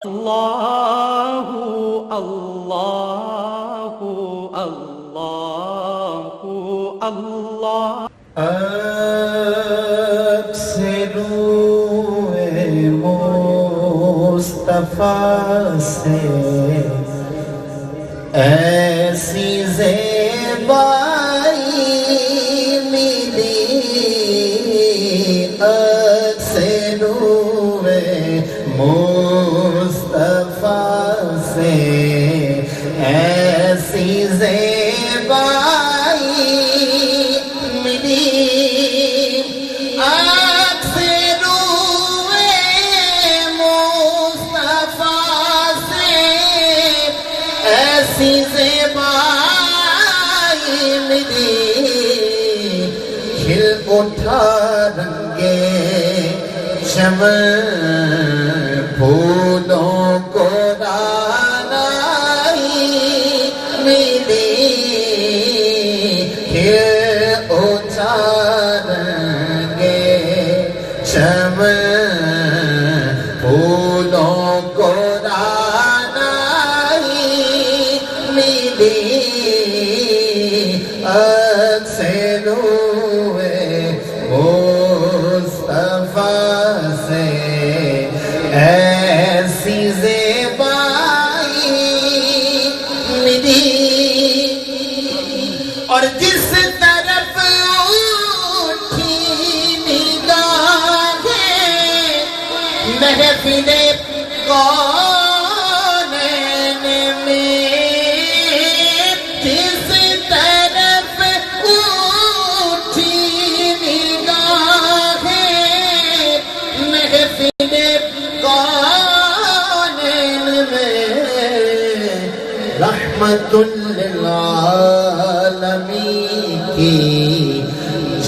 Allahu, Allahu, Allahu, Allah. اکسروئے مصطفیٰ سے ایسی زیبائی ملی، اکسروئے مصطفیٰ سے ایسی زیبائی ملی، ایسی زیبائی ملی، کھل اٹھا رنگے چمن پھولوں کو رانائی ملی، کھل اٹھا رنگے چمن پھولوں کو اکسروئے مصطفیٰ سے ایسی زیبائی ملی، اور جس طرف اٹھی نگاہیں محفل کونین میں، رحمت للعالمین کی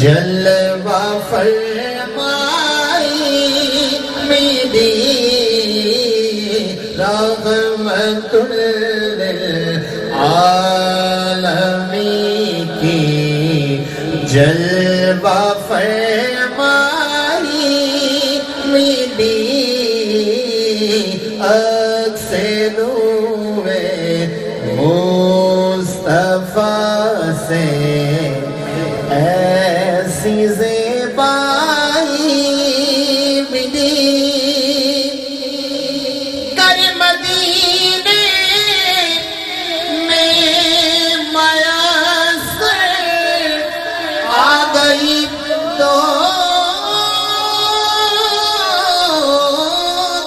جلوہ فرمائی ملی، رحمت للعالمین کی جلوہ فرمائی ملی، اکسروئے مصطفیٰ سے ایسی زیبائی ملی، کر مدینے میں میسر آ گئی تو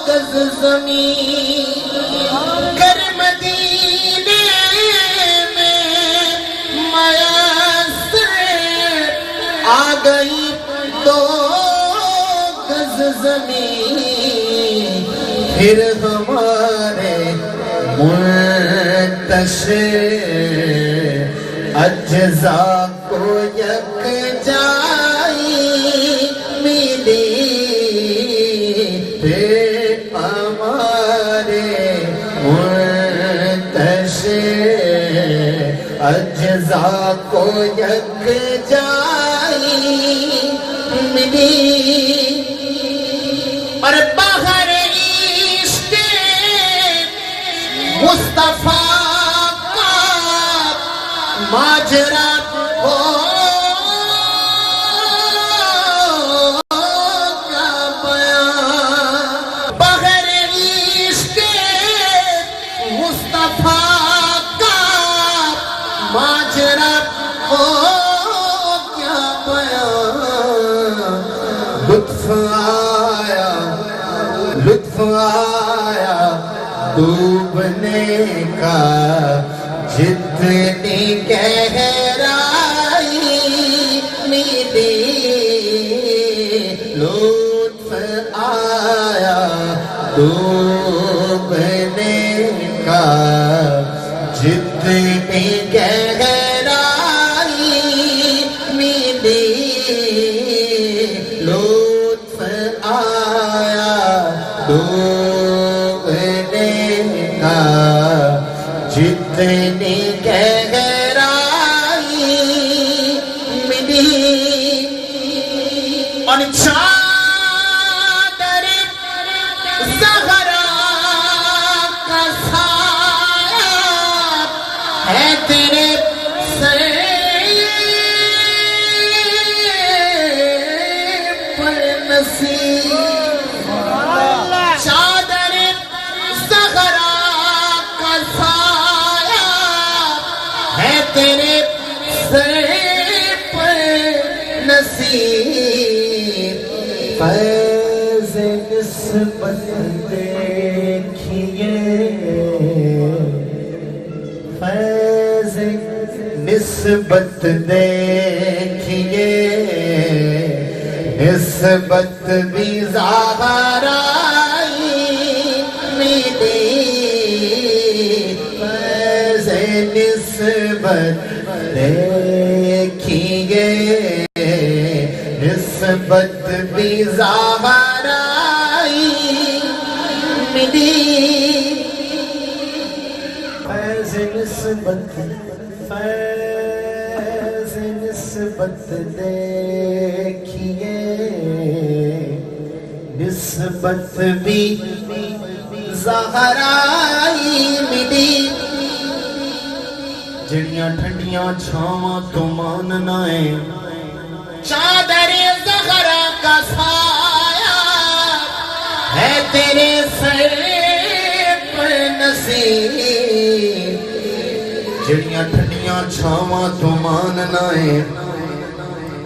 گز زمین، کر مدینے آ گئی تو گز زمین، پھر ہمارے منتشر اجزاء کو یکجائی ملی، پھر ہمارے منتشر اجزاء کو یکجائی ملی، اور باہر عشق مصطفیٰ کا ماجرا ہو کیا بیان، باہر عشق مصطفیٰ کا ماجرا ہو کیا بیان، لطف آیا ڈوبنے کا، جتنی گہرائی ملی، لطف آیا ڈوبنے کا، جتنی گہرائی ملی، لطف آیا ڈوبنے کا، جتنی گہرائی ملی، اور چادر زہرا نصیب فیض نسبت دیکھیے فیض نسبت دیکھیے نسبت بھی زہرائی ملی فیض نسبت دیکھیے نسبت بھی زہرائی ملی فیض نسبت فیض نسبت دیکھیے نسبت بھی زہرائی ملی جڑیاں ٹھنڈیاں چھاواں تو ماننا ہے چادر زہرا کا سایہ ہے تیرے سر پر نصیب جڑیاں ٹھنڈیاں چھاواں تو ماننا ہے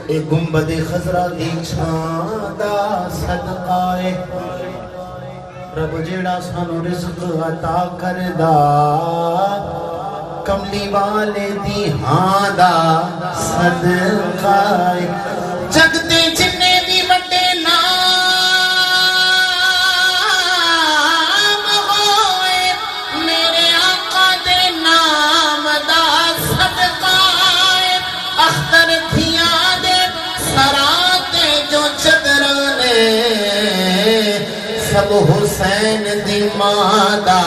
اے گنبد خضرا دی چھاں دا صدقہ ہے رب جیڑا سانو رزق عطا کردا کملی والے دی ہاں دا صدقہ ہے جگتے جنے بھی بڑے نام ہوئے میرے آقا دے نام دا صدقہ ہے اختر تھیاں دے سراتے جو چدرانے سب حسین دی ماں دا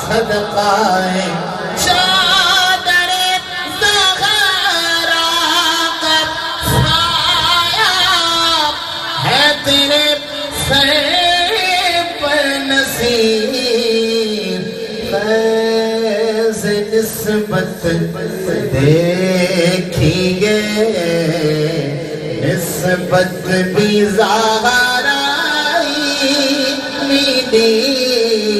صدقہ ہے چادر زہرا کا سایہ ہے تیرے سر پر نصیب فیض نسبت دیکھیے نسبت بھی زہرائی ملی